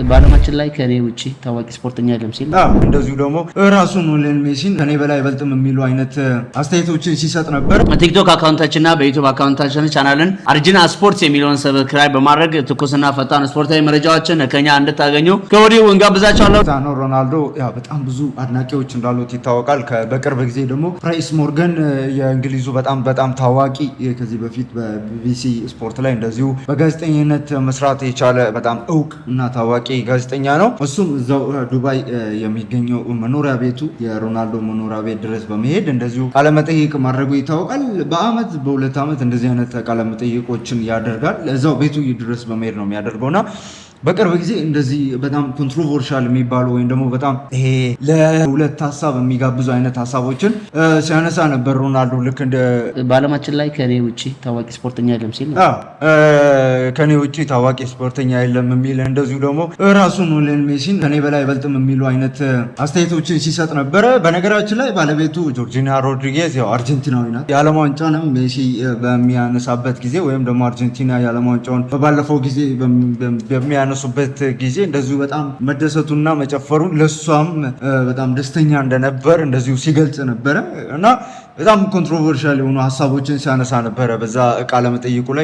በዓለማችን ላይ ከኔ ውጪ ታዋቂ ስፖርተኛ የለም ሲል እንደዚሁ ደግሞ ራሱን ሊዮኔል ሜሲን ከኔ በላይ አይበልጥም የሚሉ አይነት አስተያየቶችን ሲሰጥ ነበር። ቲክቶክ አካውንታችንና በዩቲዩብ አካውንታችን ቻናልን አርጂና ስፖርትስ የሚለውን ሰብስክራይብ በማድረግ ትኩስና ፈጣን ስፖርታዊ መረጃዎችን ከኛ እንድታገኙ ከወዲሁ እንጋብዛችኋለን። ክርስቲያኖ ሮናልዶ በጣም ብዙ አድናቂዎች እንዳሉት ይታወቃል። በቅርብ ጊዜ ደግሞ ፕራይስ ሞርጋን የእንግሊዙ በጣም ታዋቂ ከዚህ በፊት በቢቢሲ ስፖርት ላይ እንደዚሁ በጋዜጠኝነት መስራት የቻለ በጣም እውቅ እና ታዋቂ ጋዜጠኛ ነው። እሱም እዛው ዱባይ የሚገኘው መኖሪያ ቤቱ የሮናልዶ መኖሪያ ቤት ድረስ በመሄድ እንደዚሁ ቃለመጠይቅ ማድረጉ ይታወቃል። በአመት በሁለት አመት እንደዚህ አይነት ቃለመጠይቆችን ያደርጋል። እዛው ቤቱ ድረስ በመሄድ ነው የሚያደርገውና በቅርብ ጊዜ እንደዚህ በጣም ኮንትሮቨርሻል የሚባሉ ወይም ደግሞ በጣም ይሄ ለሁለት ሀሳብ የሚጋብዙ አይነት ሀሳቦችን ሲያነሳ ነበር ሮናልዶ። ልክ እንደ በዓለማችን ላይ ከኔ ውጪ ታዋቂ ስፖርተኛ የለም ሲል ከኔ ውጪ ታዋቂ ስፖርተኛ የለም የሚል እንደዚሁ ደግሞ ራሱን ሊዮኔል ሜሲን ከኔ በላይ አይበልጥም የሚሉ አይነት አስተያየቶችን ሲሰጥ ነበረ። በነገራችን ላይ ባለቤቱ ጆርጂና ሮድሪጌዝ አርጀንቲናዊ ናት። የዓለም ዋንጫንም ሜሲ በሚያነሳበት ጊዜ ወይም ደግሞ አርጀንቲና የዓለም ዋንጫውን በባለፈው ጊዜ በሚያነሱበት ጊዜ እንደዚሁ በጣም መደሰቱና መጨፈሩን ለሷም በጣም ደስተኛ እንደነበር እንደዚሁ ሲገልጽ ነበረ እና በጣም ኮንትሮቨርሻል የሆኑ ሀሳቦችን ሲያነሳ ነበረ በዛ ቃለ መጠይቁ ላይ።